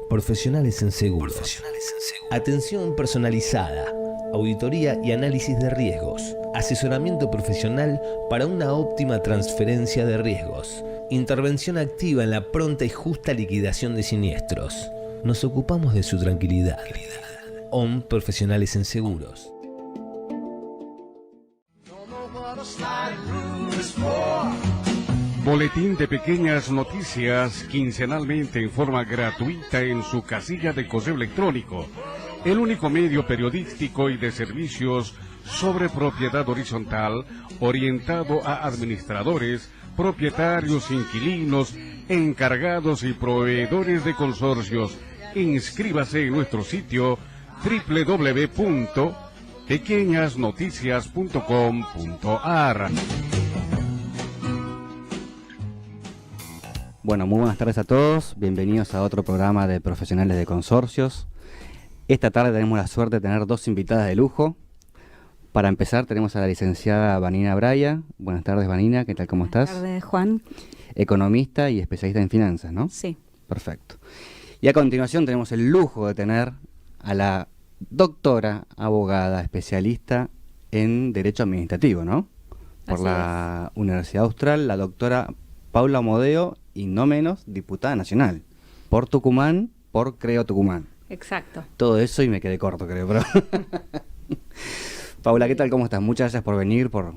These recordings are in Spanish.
Profesionales en seguros. Atención personalizada, auditoría y análisis de riesgos, asesoramiento profesional para una óptima transferencia de riesgos, intervención activa en la pronta y justa liquidación de siniestros. Nos ocupamos de su tranquilidad. Profesionales en seguros. Boletín de Pequeñas Noticias, quincenalmente en forma gratuita en su casilla de correo electrónico. El único medio periodístico y de servicios sobre propiedad horizontal orientado a administradores, propietarios, inquilinos, encargados y proveedores de consorcios. Inscríbase en nuestro sitio www.pequeñasnoticias.com.ar. Bueno, muy buenas tardes a todos, bienvenidos a otro programa de Profesionales de Consorcios. Esta tarde tenemos la suerte de tener dos invitadas de lujo. Para empezar tenemos a la licenciada Vanina Braya. Buenas tardes, Vanina, ¿qué tal, cómo estás? Buenas tardes, Juan. Economista y especialista en finanzas, ¿no? Sí. Perfecto. Y a continuación tenemos el lujo de tener a la doctora, abogada, especialista en Derecho Administrativo, ¿no? Por la Universidad Austral, la doctora Paula Modeo, y no menos, diputada nacional, por Tucumán, por Creo Tucumán. Exacto. Todo eso y me quedé corto, creo, pero... Paula, ¿qué tal? ¿Cómo estás? Muchas gracias por venir, por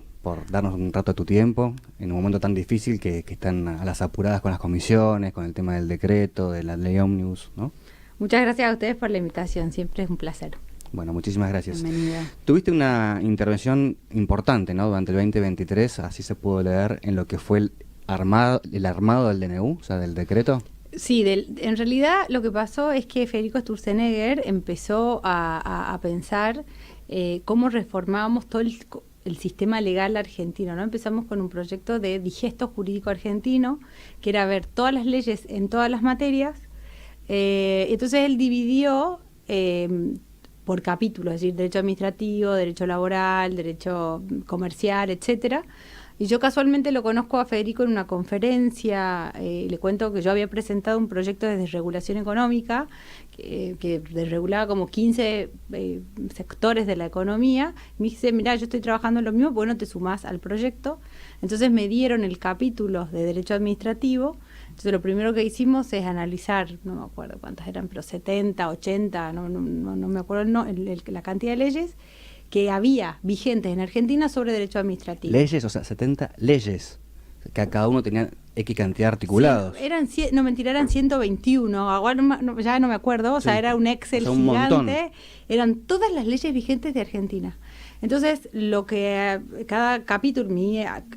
darnos un rato de tu tiempo, en un momento tan difícil que están a las apuradas con las comisiones, con el tema del decreto, de la ley ómnibus, ¿no? Muchas gracias a ustedes por la invitación, siempre es un placer. Bueno, muchísimas gracias. Bienvenida. Tuviste una intervención importante, ¿no? Durante el 2023, así se pudo leer en lo que fue el armado del DNU, o sea, del decreto. Sí, en realidad lo que pasó es que Federico Sturzenegger empezó a pensar cómo reformábamos todo el sistema legal argentino, ¿no? Empezamos con un proyecto de digesto jurídico argentino, que era ver todas las leyes en todas las materias. Entonces él dividió por capítulos, es decir, derecho administrativo, derecho laboral, derecho comercial, etcétera. Y yo casualmente lo conozco a Federico en una conferencia, le cuento que yo había presentado un proyecto de desregulación económica que desregulaba como 15 sectores de la economía. Me dice, mirá, yo estoy trabajando en lo mismo, ¿por qué no te sumás al proyecto? Entonces me dieron el capítulo de derecho administrativo. Entonces lo primero que hicimos es analizar, no me acuerdo cuántas eran, pero 70, 80, no me acuerdo la cantidad de leyes que había vigentes en Argentina sobre derecho administrativo. Leyes, o sea, 70 leyes, que a cada uno tenía X cantidad de articulados. Sí, eran 121, ahora ya no me acuerdo, o sea, era un Excel un gigante, montón. Eran todas las leyes vigentes de Argentina. Entonces, lo que cada capítulo,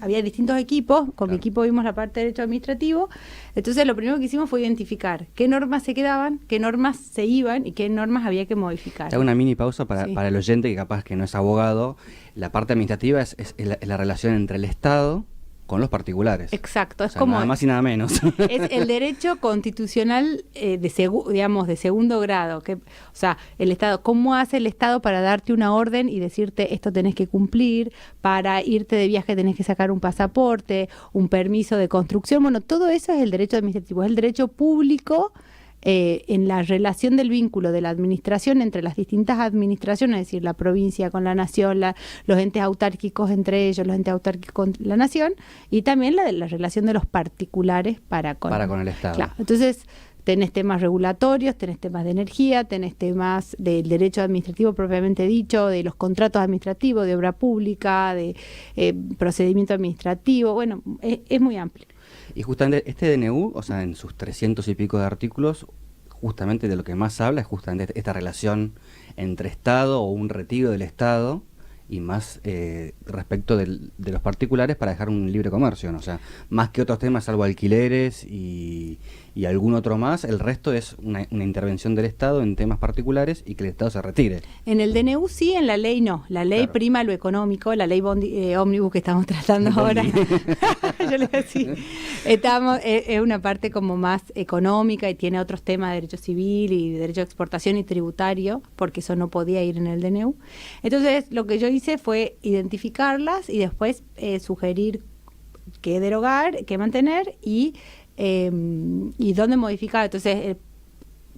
había distintos equipos, con mi equipo vimos la parte de derecho administrativo, entonces lo primero que hicimos fue identificar qué normas se quedaban, qué normas se iban y qué normas había que modificar. Hago una mini pausa para el oyente que capaz que no es abogado. La parte administrativa es la relación entre el Estado con los particulares. Exacto, es como nada más y nada menos. Es el derecho constitucional de segundo grado, o sea, el Estado, ¿cómo hace el Estado para darte una orden y decirte esto tenés que cumplir, para irte de viaje tenés que sacar un pasaporte, un permiso de construcción? Bueno, todo eso es el derecho administrativo, es el derecho público en la relación del vínculo de la administración entre las distintas administraciones, es decir, la provincia con la nación, los entes autárquicos entre ellos, los entes autárquicos con la nación, y también la relación de los particulares para con el Estado. Claro, entonces tenés temas regulatorios, tenés temas de energía, tenés temas del derecho administrativo propiamente dicho, de los contratos administrativos, de obra pública, de procedimiento administrativo, bueno, es muy amplio. Y justamente este DNU, o sea, en sus 300 y pico de artículos, justamente de lo que más habla es justamente esta relación entre Estado o un retiro del Estado y más respecto de los particulares para dejar un libre comercio, ¿no? O sea, más que otros temas, salvo alquileres y algún otro más, el resto es una intervención del Estado en temas particulares y que el Estado se retire. En el DNU sí, en la ley no. La ley prima lo económico, la ley ómnibus que estamos tratando ahora. Yo le decía, es una parte como más económica y tiene otros temas de derecho civil y derecho de exportación y tributario, porque eso no podía ir en el DNU. Entonces, lo que yo hice fue identificarlas y después sugerir qué derogar, qué mantener y dónde modificar. Entonces,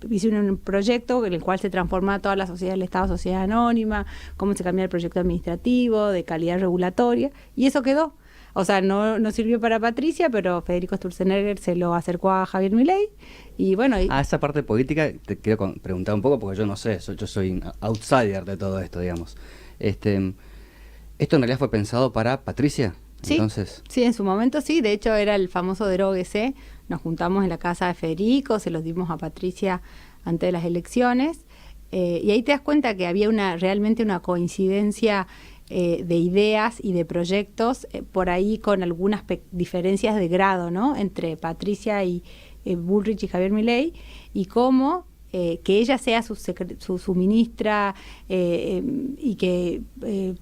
hice un proyecto en el cual se transformaba toda la sociedad del Estado, sociedad anónima, cómo se cambiaba el proyecto administrativo, de calidad regulatoria, y eso quedó. O sea, no sirvió para Patricia, pero Federico Sturzenegger se lo acercó a Javier Milei. Y bueno. Esa parte política te quiero preguntar un poco, porque yo no sé, yo soy un outsider de todo esto, digamos. ¿Esto en realidad fue pensado para Patricia? Sí, entonces... sí, en su momento sí. De hecho, era el famoso deróguese. Nos juntamos en la casa de Federico, se los dimos a Patricia antes de las elecciones. Y ahí te das cuenta que había realmente una coincidencia de ideas y de proyectos, por ahí con algunas diferencias de grado, ¿no? Entre Patricia y Bullrich y Javier Milei, y cómo que ella sea su ministra y que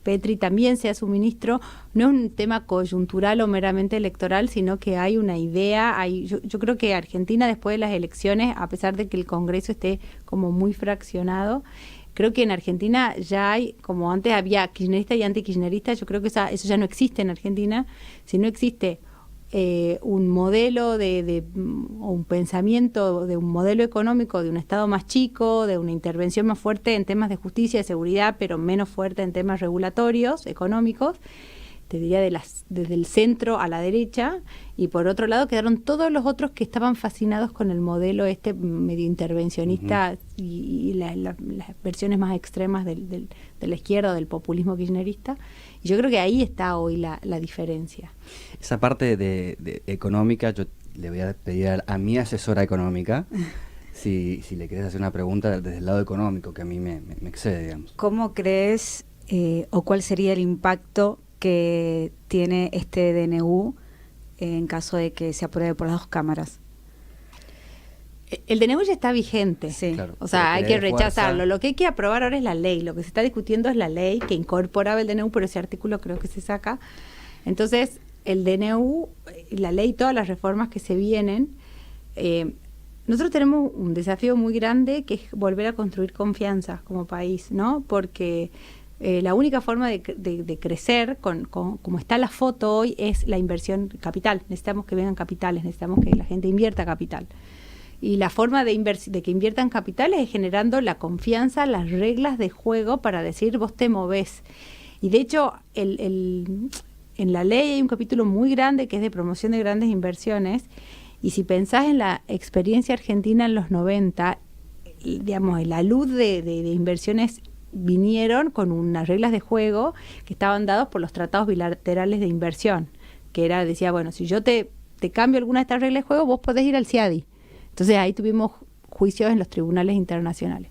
Petri también sea su ministro, no es un tema coyuntural o meramente electoral, sino que hay una idea. Yo creo que Argentina, después de las elecciones, a pesar de que el Congreso esté como muy fraccionado, creo que en Argentina ya hay, como antes había kirchnerista y antikirchnerista, yo creo que eso ya no existe en Argentina. Si no existe un modelo o un pensamiento de un modelo económico de un Estado más chico, de una intervención más fuerte en temas de justicia y de seguridad, pero menos fuerte en temas regulatorios, económicos, te diría desde el centro a la derecha, y por otro lado quedaron todos los otros que estaban fascinados con el modelo medio intervencionista y las versiones más extremas de la izquierda, del populismo kirchnerista. Y yo creo que ahí está hoy la diferencia. Esa parte de económica, yo le voy a pedir a mi asesora económica si le querés hacer una pregunta desde el lado económico, que a mí me excede, digamos. ¿Cómo crees o cuál sería el impacto que tiene este DNU en caso de que se apruebe por las dos cámaras? El DNU ya está vigente, sí. Claro, o sea, hay que rechazarlo. fuerza. Lo que hay que aprobar ahora es la ley. Lo que se está discutiendo es la ley que incorporaba el DNU, pero ese artículo creo que se saca. Entonces, el DNU, la ley, todas las reformas que se vienen, nosotros tenemos un desafío muy grande, que es volver a construir confianza como país, ¿no? Porque la única forma de crecer, como está la foto hoy, es la inversión capital. Necesitamos que vengan capitales, necesitamos que la gente invierta capital. Y la forma de que inviertan capitales es generando la confianza, las reglas de juego para decir vos te movés. Y de hecho, en la ley hay un capítulo muy grande que es de promoción de grandes inversiones. Y si pensás en la experiencia argentina en los 90, digamos, la luz de inversiones vinieron con unas reglas de juego que estaban dadas por los tratados bilaterales de inversión, que decía, bueno, si yo te cambio alguna de estas reglas de juego, vos podés ir al CIADI. Entonces ahí tuvimos juicios en los tribunales internacionales.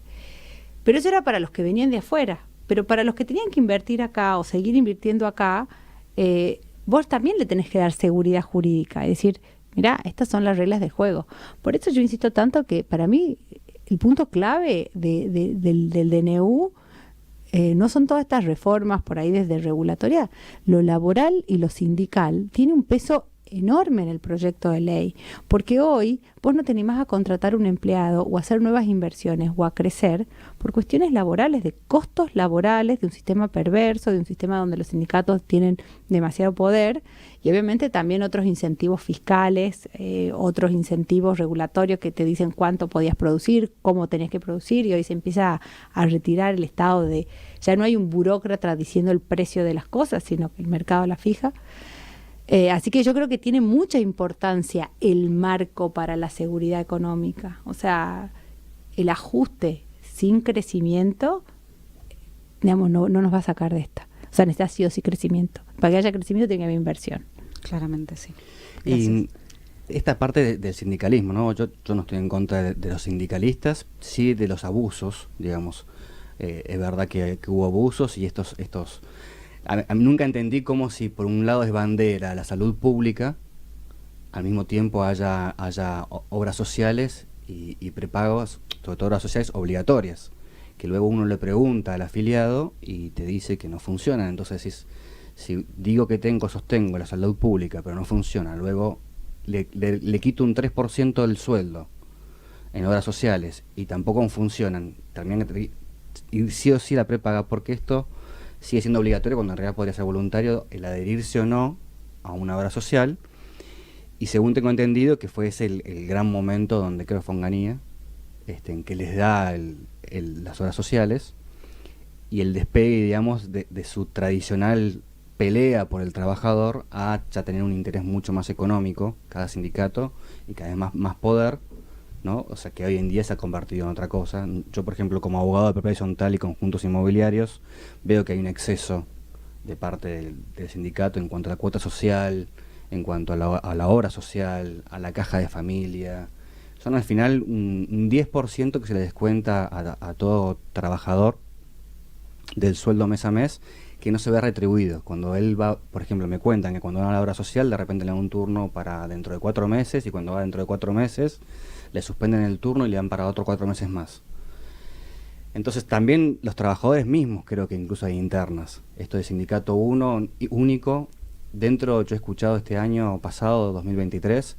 Pero eso era para los que venían de afuera. Pero para los que tenían que invertir acá o seguir invirtiendo acá, vos también le tenés que dar seguridad jurídica. Es decir, mirá, estas son las reglas de juego. Por eso yo insisto tanto que para mí el punto clave del DNU no son todas estas reformas por ahí desde regulatoria. Lo laboral y lo sindical tiene un peso enorme en el proyecto de ley, porque hoy vos no te animás a contratar un empleado o a hacer nuevas inversiones o a crecer por cuestiones laborales, de costos laborales, de un sistema perverso, de un sistema donde los sindicatos tienen demasiado poder, y obviamente también otros incentivos fiscales, otros incentivos regulatorios que te dicen cuánto podías producir, cómo tenías que producir, y hoy se empieza a retirar el estado ya no hay un burócrata diciendo el precio de las cosas, sino que el mercado la fija. Así que yo creo que tiene mucha importancia el marco para la seguridad económica. O sea, el ajuste sin crecimiento, digamos, no nos va a sacar de esta. O sea, necesita sí o sí crecimiento. Para que haya crecimiento tiene que haber inversión. Claramente, sí. Gracias. Y esta parte del sindicalismo, ¿no? Yo no estoy en contra de los sindicalistas, sí de los abusos, digamos. Es verdad que hubo abusos y estos a mí nunca entendí cómo si por un lado es bandera la salud pública, al mismo tiempo haya obras sociales y prepagos, sobre todo obras sociales obligatorias, que luego uno le pregunta al afiliado y te dice que no funcionan. Entonces, si digo que sostengo la salud pública, pero no funciona, luego le quito un 3% del sueldo en obras sociales y tampoco funcionan, también ir sí o sí la prepaga, porque esto sigue siendo obligatorio cuando en realidad podría ser voluntario el adherirse o no a una obra social. Y según tengo entendido que fue ese el gran momento donde creo que Fonganía en que les da las obras sociales, y el despegue, digamos, de su tradicional pelea por el trabajador a ya tener un interés mucho más económico, cada sindicato, y cada vez más poder, ¿no? O sea, que hoy en día se ha convertido en otra cosa. Yo, por ejemplo, como abogado de propiedad horizontal y conjuntos inmobiliarios, veo que hay un exceso de parte del sindicato en cuanto a la cuota social, en cuanto a la obra social, a la caja de familia. Son al final un 10% que se le descuenta a todo trabajador del sueldo mes a mes, que no se ve retribuido. Cuando él va, por ejemplo, me cuentan que cuando va a la obra social, de repente le dan un turno para dentro de 4 meses, y cuando va dentro de 4 meses, le suspenden el turno y le dan para otros 4 meses más. Entonces también los trabajadores mismos, creo que incluso hay internas. Esto de sindicato único, dentro, yo he escuchado este año pasado, 2023,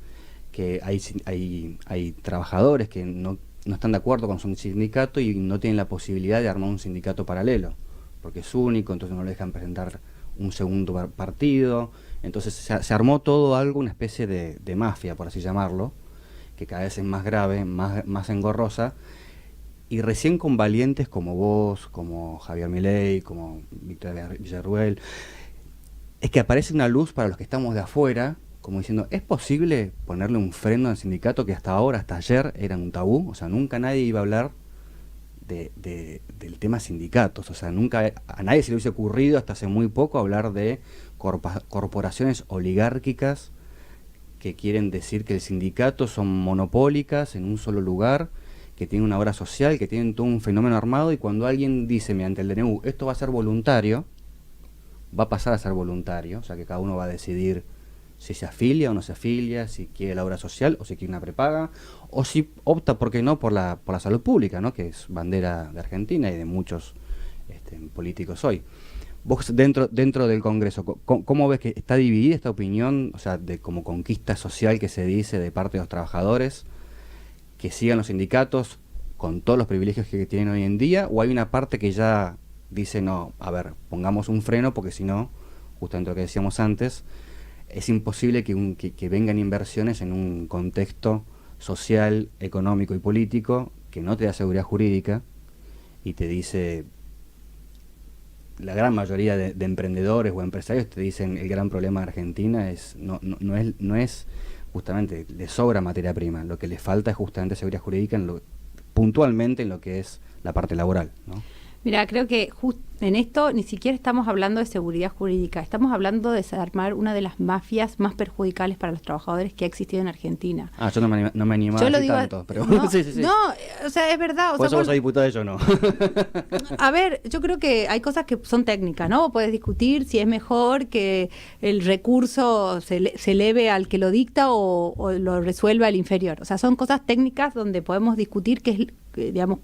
que hay trabajadores que no están de acuerdo con su sindicato y no tienen la posibilidad de armar un sindicato paralelo, porque es único, entonces no le dejan presentar un segundo partido. Entonces se armó todo algo, una especie de mafia, por así llamarlo, que cada vez es más grave, más engorrosa, y recién con valientes como vos, como Javier Milei, como Victoria Villarruel, es que aparece una luz para los que estamos de afuera, como diciendo, ¿es posible ponerle un freno al sindicato que hasta ahora, hasta ayer, era un tabú? O sea, nunca nadie iba a hablar del tema sindicatos. O sea, nunca a nadie se le hubiese ocurrido hasta hace muy poco hablar de corporaciones oligárquicas que quieren decir que el sindicato son monopólicas en un solo lugar, que tienen una obra social, que tienen todo un fenómeno armado, y cuando alguien dice mediante el DNU, esto va a ser voluntario, va a pasar a ser voluntario, o sea que cada uno va a decidir si se afilia o no se afilia, si quiere la obra social o si quiere una prepaga, o si opta, ¿por qué no?, por la salud pública, ¿no?, que es bandera de Argentina y de muchos políticos hoy. Vos dentro del Congreso, ¿cómo ves que está dividida esta opinión, o sea, de como conquista social que se dice de parte de los trabajadores, que sigan los sindicatos con todos los privilegios que tienen hoy en día, o hay una parte que ya dice, no, a ver, pongamos un freno, porque si no, justamente lo que decíamos antes, es imposible que vengan inversiones en un contexto social, económico y político que no te da seguridad jurídica y te dice, la gran mayoría de emprendedores o empresarios te dicen, el gran problema de Argentina es no es justamente, le sobra materia prima, lo que le falta es justamente seguridad jurídica puntualmente en lo que es la parte laboral, ¿no? Mira, creo que en esto ni siquiera estamos hablando de seguridad jurídica, estamos hablando de desarmar una de las mafias más perjudiciales para los trabajadores que ha existido en Argentina. Yo no me animaba a decir tanto, pero no, sí. No, o sea, es verdad. Por eso vos sos diputada y yo no. A ver, yo creo que hay cosas que son técnicas, ¿no? Puedes discutir si es mejor que el recurso se eleve al que lo dicta o lo resuelva el inferior. O sea, son cosas técnicas donde podemos discutir digamos,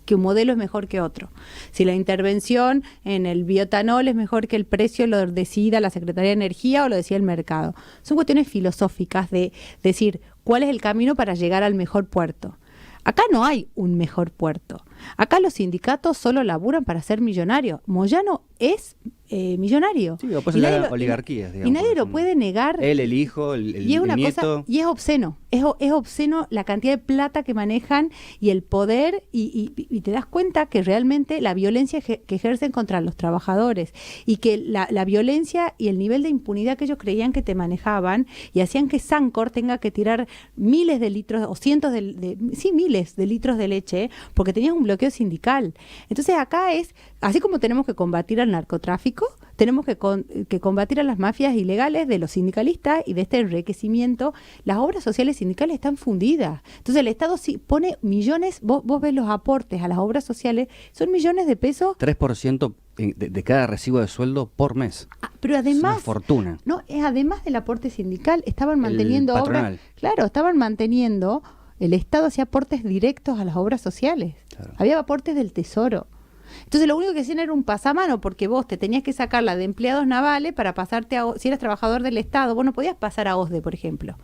que un modelo es mejor que otro. Si la intervención en el bioetanol es mejor que el precio lo decida la Secretaría de Energía o lo decida el mercado. Son cuestiones filosóficas de decir cuál es el camino para llegar al mejor puerto. Acá no hay un mejor puerto. Acá los sindicatos solo laburan para ser millonarios. Moyano es millonario. Sí, pues las oligarquías, digamos. Y nadie lo puede negar. Él, el hijo, el y es una nieto. Cosa, y es obsceno. Es obsceno la cantidad de plata que manejan y el poder. Y te das cuenta que realmente la violencia que ejercen contra los trabajadores y que la violencia y el nivel de impunidad que ellos creían que te manejaban y hacían que Sancor tenga que tirar miles de litros o cientos miles de litros de leche porque tenías un bloqueo sindical. Entonces acá es, así como tenemos que combatir al narcotráfico, tenemos que combatir a las mafias ilegales de los sindicalistas y de este enriquecimiento. Las obras sociales sindicales están fundidas. Entonces el Estado pone millones, vos ves los aportes a las obras sociales, son millones de pesos. 3% de cada recibo de sueldo por mes. Pero además, es una fortuna. No, además del aporte sindical, estaban manteniendo obras. Claro, estaban manteniendo, el Estado hacía aportes directos a las obras sociales. Claro. Había aportes del Tesoro. Entonces lo único que hacían era un pasamano, porque vos te tenías que sacar la de empleados navales para pasarte si eras trabajador del Estado, vos no podías pasar a OSDE, por ejemplo.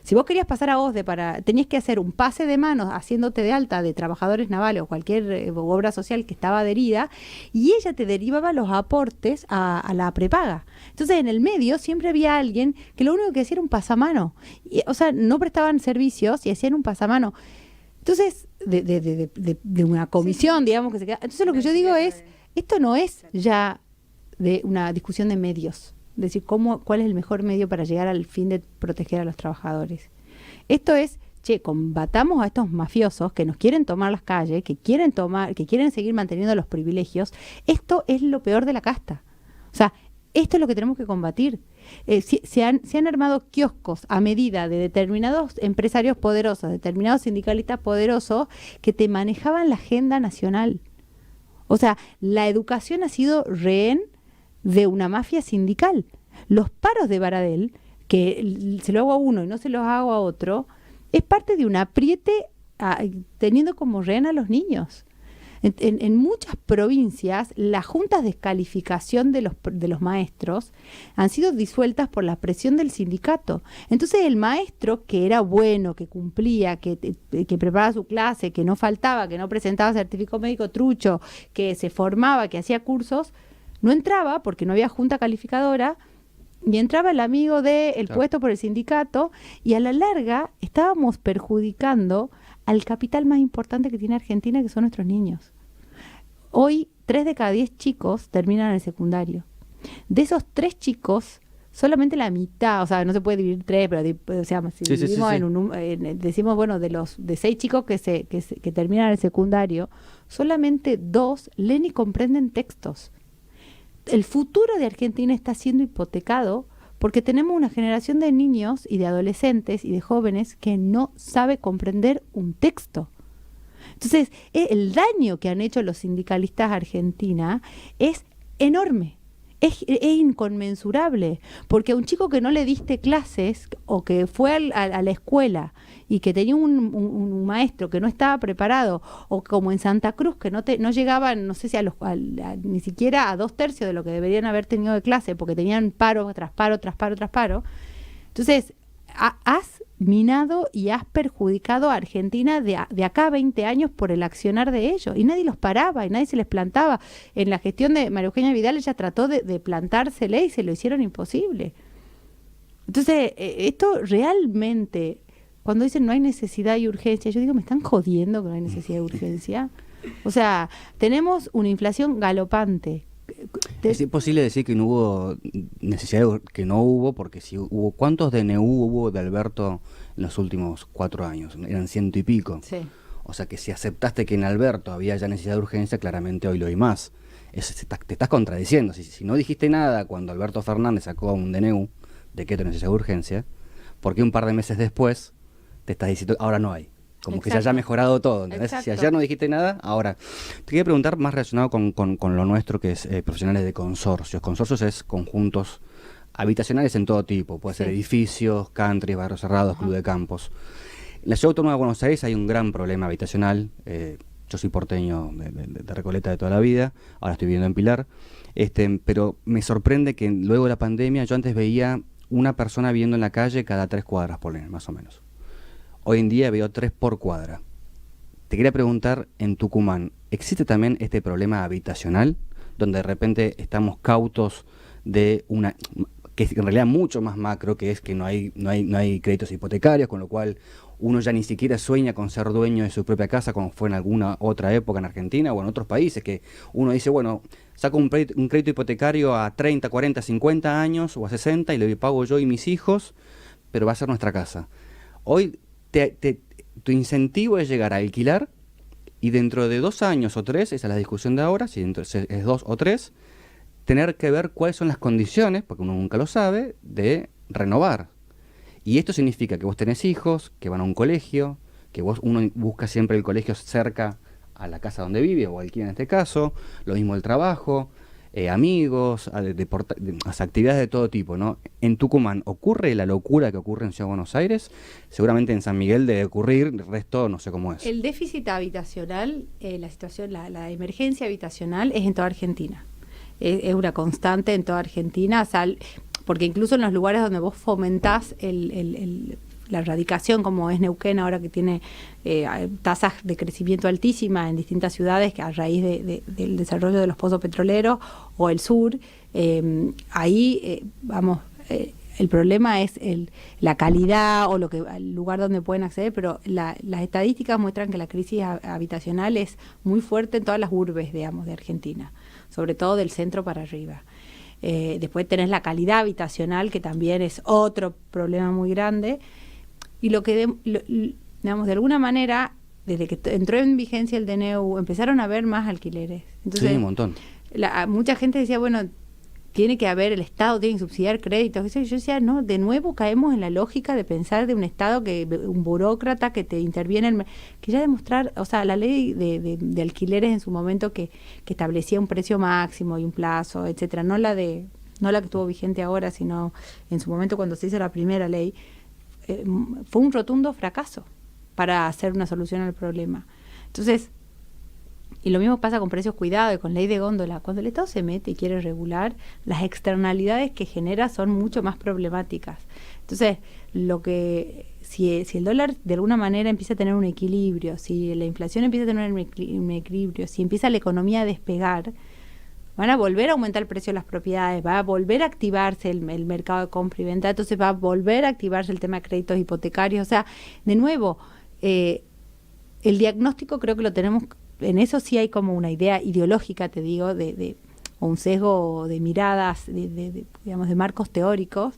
Si vos querías pasar a OSDE, tenías que hacer un pase de manos haciéndote de alta de trabajadores navales o cualquier obra social que estaba adherida, y ella te derivaba los aportes a la prepaga. Entonces en el medio siempre había alguien que lo único que hacía era un pasamano. O sea, no prestaban servicios y hacían un pasamano. Entonces, de una comisión, digamos, que se queda. Entonces, lo que yo digo es, esto no es ya de una discusión de medios, es decir, cuál es el mejor medio para llegar al fin de proteger a los trabajadores. Esto es, combatamos a estos mafiosos que nos quieren tomar las calles, que quieren seguir manteniendo los privilegios. Esto es lo peor de la casta. O sea, esto es lo que tenemos que combatir. Se han armado kioscos a medida de determinados empresarios poderosos, determinados sindicalistas poderosos que te manejaban la agenda nacional. O sea, la educación ha sido rehén de una mafia sindical. Los paros de Baradel, que se lo hago a uno y no se los hago a otro, es parte de un apriete teniendo como rehén a los niños. En muchas provincias, las juntas de descalificación de los maestros han sido disueltas por la presión del sindicato. Entonces, el maestro, que era bueno, que cumplía, que preparaba su clase, que no faltaba, que no presentaba certificado médico trucho, que se formaba, que hacía cursos, no entraba porque no había junta calificadora, y entraba el amigo del puesto por el sindicato, y a la larga estábamos perjudicando al capital más importante que tiene Argentina, que son nuestros niños. Hoy, 3 de cada 10 chicos terminan el secundario. De esos 3 chicos, solamente la mitad, o sea, no se puede dividir 3, pero o sea, si dividimos decimos, bueno, de 6 chicos que terminan el secundario, solamente 2 leen y comprenden textos. El futuro de Argentina está siendo hipotecado porque tenemos una generación de niños y de adolescentes y de jóvenes que no sabe comprender un texto. Entonces, el daño que han hecho los sindicalistas Argentina es enorme, es inconmensurable, porque a un chico que no le diste clases o que fue a la escuela y que tenía un maestro que no estaba preparado, o como en Santa Cruz, que no llegaban, no sé si ni siquiera a 2/3 de lo que deberían haber tenido de clase, porque tenían paro tras paro, tras paro, tras paro. Entonces, has minado y has perjudicado a Argentina de acá a 20 años por el accionar de ellos, y nadie los paraba y nadie se les plantaba. En la gestión de María Eugenia Vidal, ella trató de plantársele y se lo hicieron imposible. Entonces, esto realmente, cuando dicen no hay necesidad y urgencia, yo digo, ¿me están jodiendo que no hay necesidad y urgencia? O sea, tenemos una inflación galopante. ¿Es imposible decir que no hubo necesidad, que no hubo, porque si hubo, ¿cuántos DNU hubo de Alberto en los últimos 4 años? Eran 100 y pico. Sí. O sea que si aceptaste que en Alberto había ya necesidad de urgencia, claramente hoy lo hay más. Te estás contradiciendo. Si no dijiste nada cuando Alberto Fernández sacó un DNU de que te necesidad de urgencia, ¿por qué un par de meses después te estás diciendo ahora no hay? Como que se haya mejorado todo, ¿entendés? Si ayer no dijiste nada, ahora. Te quería preguntar más relacionado con lo nuestro, que es profesionales de consorcios. Consorcios es conjuntos habitacionales en todo tipo. Puede ser edificios, country, barrios cerrados, club de campos. En la Ciudad Autónoma de Buenos Aires hay un gran problema habitacional. Yo soy porteño de Recoleta de toda la vida. Ahora estoy viviendo en Pilar. Pero me sorprende que luego de la pandemia yo antes veía una persona viviendo en la calle cada 3 cuadras, más o menos. Hoy en día veo 3 por cuadra. Te quería preguntar, en Tucumán, ¿existe también este problema habitacional? Donde de repente estamos cautos de una, que es en realidad mucho más macro, que es que no hay créditos hipotecarios, con lo cual uno ya ni siquiera sueña con ser dueño de su propia casa, como fue en alguna otra época en Argentina o en otros países, que uno dice, bueno, saco un crédito hipotecario a 30, 40, 50 años o a 60 y le pago yo y mis hijos, pero va a ser nuestra casa. Hoy tu incentivo es llegar a alquilar y dentro de 2 años o 3, esa es la discusión de ahora, si dentro es 2 o 3, tener que ver cuáles son las condiciones, porque uno nunca lo sabe, de renovar. Y esto significa que vos tenés hijos, que van a un colegio, que uno busca siempre el colegio cerca a la casa donde vive, o alquila en este caso, lo mismo el trabajo, amigos, actividades de todo tipo, ¿no? En Tucumán, ¿ocurre la locura que ocurre en Ciudad de Buenos Aires? Seguramente en San Miguel debe ocurrir, el resto no sé cómo es. El déficit habitacional, la situación, la emergencia habitacional es en toda Argentina. Es una constante en toda Argentina, porque incluso en los lugares donde vos fomentás la erradicación, como es Neuquén ahora, que tiene tasas de crecimiento altísimas en distintas ciudades que a raíz del desarrollo de los pozos petroleros, o el sur, ahí el problema es la calidad o el lugar donde pueden acceder, pero las estadísticas muestran que la crisis habitacional es muy fuerte en todas las urbes, digamos, de Argentina, sobre todo del centro para arriba. Después tenés la calidad habitacional, que también es otro problema muy grande, y digamos, de alguna manera, desde que entró en vigencia el DNU, empezaron a haber más alquileres. Entonces, sí, un montón. Mucha gente decía, bueno, tiene que haber, el Estado tiene que subsidiar créditos. Yo decía, no, de nuevo caemos en la lógica de pensar de un Estado, un burócrata que te interviene, que ya demostrar, o sea, la ley de alquileres en su momento que establecía un precio máximo y un plazo, etcétera, no la que estuvo vigente ahora, sino en su momento cuando se hizo la primera ley, fue un rotundo fracaso para hacer una solución al problema. Entonces, y lo mismo pasa con precios cuidados y con ley de góndola. Cuando el Estado se mete y quiere regular, las externalidades que genera son mucho más problemáticas. Entonces, si el dólar de alguna manera empieza a tener un equilibrio, si la inflación empieza a tener un equilibrio, si empieza la economía a despegar, van a volver a aumentar el precio de las propiedades, va a volver a activarse el mercado de compra y venta, entonces va a volver a activarse el tema de créditos hipotecarios. O sea, de nuevo, el diagnóstico creo que lo tenemos. En eso sí hay como una idea ideológica, te digo, o un sesgo de miradas, digamos, de marcos teóricos.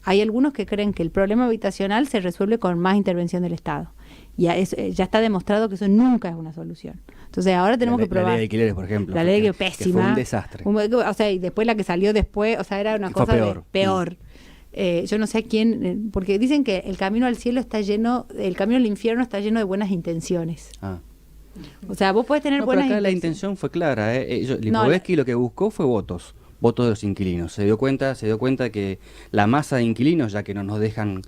Hay algunos que creen que el problema habitacional se resuelve con más intervención del Estado. Ya está demostrado que eso nunca es una solución. Entonces ahora tenemos que probar. La ley de alquileres, por ejemplo. La ley que pésima. Que fue un desastre. O sea, y después la que salió después, o sea, era una cosa peor. Yo no sé quién, porque dicen que el camino al cielo está lleno, el camino al infierno está lleno de buenas intenciones. O sea, vos podés tener buenas intenciones. La intención fue clara. Lipovetsky lo que buscó fue votos de los inquilinos. Se dio cuenta que la masa de inquilinos, ya que no nos dejan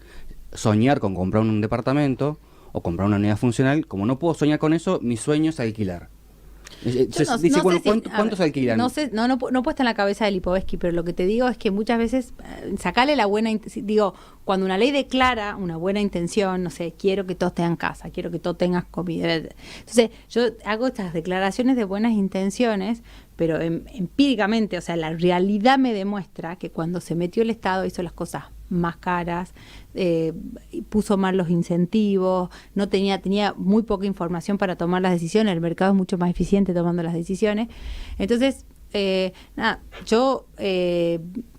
soñar con comprar un departamento o comprar una unidad funcional, como no puedo soñar con eso, mi sueño es alquilar. Dice, bueno, ¿cuántos alquilan? No sé, no puesta en la cabeza de Lipovetsky, pero lo que te digo es que muchas veces sacarle la buena digo, cuando una ley declara una buena intención, no sé, quiero que todos tengan casa, quiero que todos tengan comida. Entonces, yo hago estas declaraciones de buenas intenciones, pero empíricamente, o sea, la realidad me demuestra que cuando se metió el Estado hizo las cosas más caras, puso mal los incentivos, tenía muy poca información para tomar las decisiones, el mercado es mucho más eficiente tomando las decisiones. Entonces, yo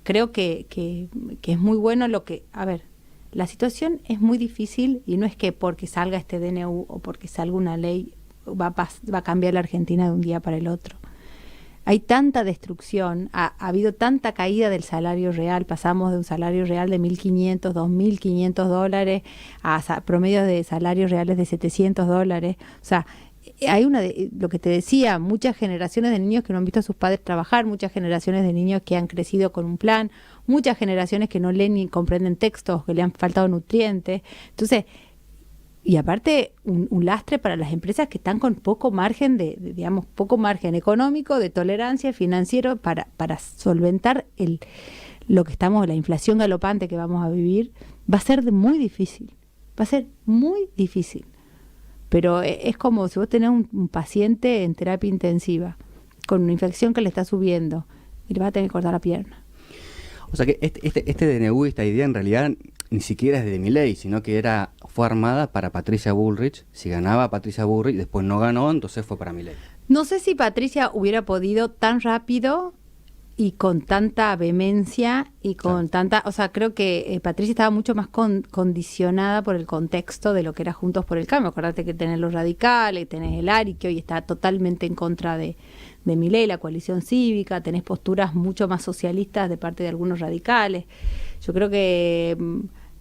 creo que es muy bueno a ver, la situación es muy difícil y no es que porque salga este DNU o porque salga una ley va a cambiar la Argentina de un día para el otro. Hay tanta destrucción, ha habido tanta caída del salario real, pasamos de un salario real de $1.500, $2.500 a promedios de salarios reales de $700. O sea, hay lo que te decía, muchas generaciones de niños que no han visto a sus padres trabajar, muchas generaciones de niños que han crecido con un plan, muchas generaciones que no leen ni comprenden textos, que le han faltado nutrientes. Entonces, y aparte un lastre para las empresas que están con poco margen digamos, poco margen económico, de tolerancia financiero para solventar la inflación galopante que vamos a vivir. Va a ser muy difícil, pero es como si vos tenés un paciente en terapia intensiva con una infección que le está subiendo y le vas a tener que cortar la pierna. O sea que este DNU, esta idea en realidad ni siquiera es de Milei, sino que fue armada para Patricia Bullrich. Si ganaba Patricia Bullrich, después no ganó, entonces fue para Milei. No sé si Patricia hubiera podido tan rápido y con tanta vehemencia y con tanta... O sea, creo que Patricia estaba mucho más condicionada por el contexto de lo que era Juntos por el Cambio. Acordate que tenés los radicales, tenés el ARI, que hoy está totalmente en contra de Milei, la coalición cívica, tenés posturas mucho más socialistas de parte de algunos radicales. Yo creo que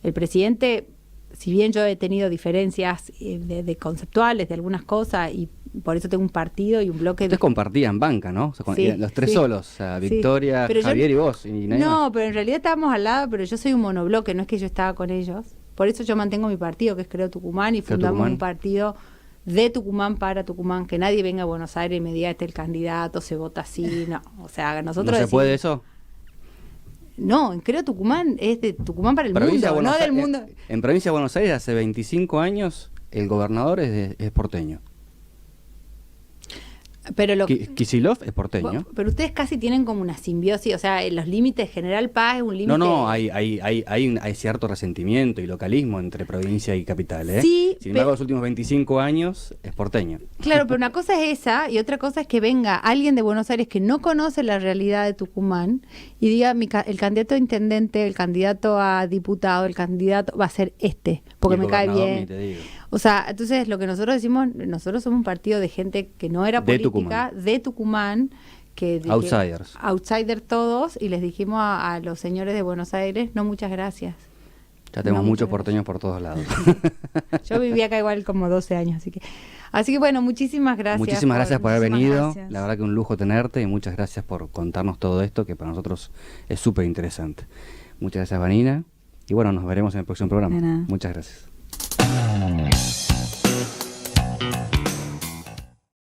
el presidente, si bien yo he tenido diferencias de conceptuales de algunas cosas y por eso tengo un partido y un bloque... Ustedes compartían banca, ¿no? O sea, sí, los tres solos, o sea, Victoria, Javier y vos. Y nadie más. Pero en realidad estábamos al lado, pero yo soy un monobloque, no es que yo estaba con ellos. Por eso yo mantengo mi partido, que es Creo Tucumán, y fundamos un partido de Tucumán para Tucumán, que nadie venga a Buenos Aires y me diga el candidato, se vota así, no. O sea, nosotros... ¿No se puede eso? No, en Creo Tucumán es de Tucumán para el mundo, no del mundo. En Provincia de Buenos Aires, hace 25 años, el gobernador es porteño. Pero Kicillof es porteño. Pero ustedes casi tienen como una simbiosis, o sea, los límites, General Paz es un límite... No, hay cierto resentimiento y localismo entre provincia y capital, ¿eh? Sí, sin embargo, los últimos 25 años es porteño. Claro, pero una cosa es esa y otra cosa es que venga alguien de Buenos Aires que no conoce la realidad de Tucumán y diga, el candidato a intendente, el candidato a diputado, el candidato va a ser porque me cae bien. Ni te digo. O sea, entonces lo que nosotros decimos, nosotros somos un partido de gente que no era política, de Tucumán, outsiders. Outsiders todos, y les dijimos a los señores de Buenos Aires, no, muchas gracias. Ya tenemos muchos porteños por todos lados. Yo viví acá igual como 12 años, así que bueno, muchísimas gracias. Muchísimas gracias por haber venido. Gracias. La verdad que un lujo tenerte y muchas gracias por contarnos todo esto que para nosotros es súper interesante. Muchas gracias, Vanina. Y bueno, nos veremos en el próximo programa. De nada. Muchas gracias.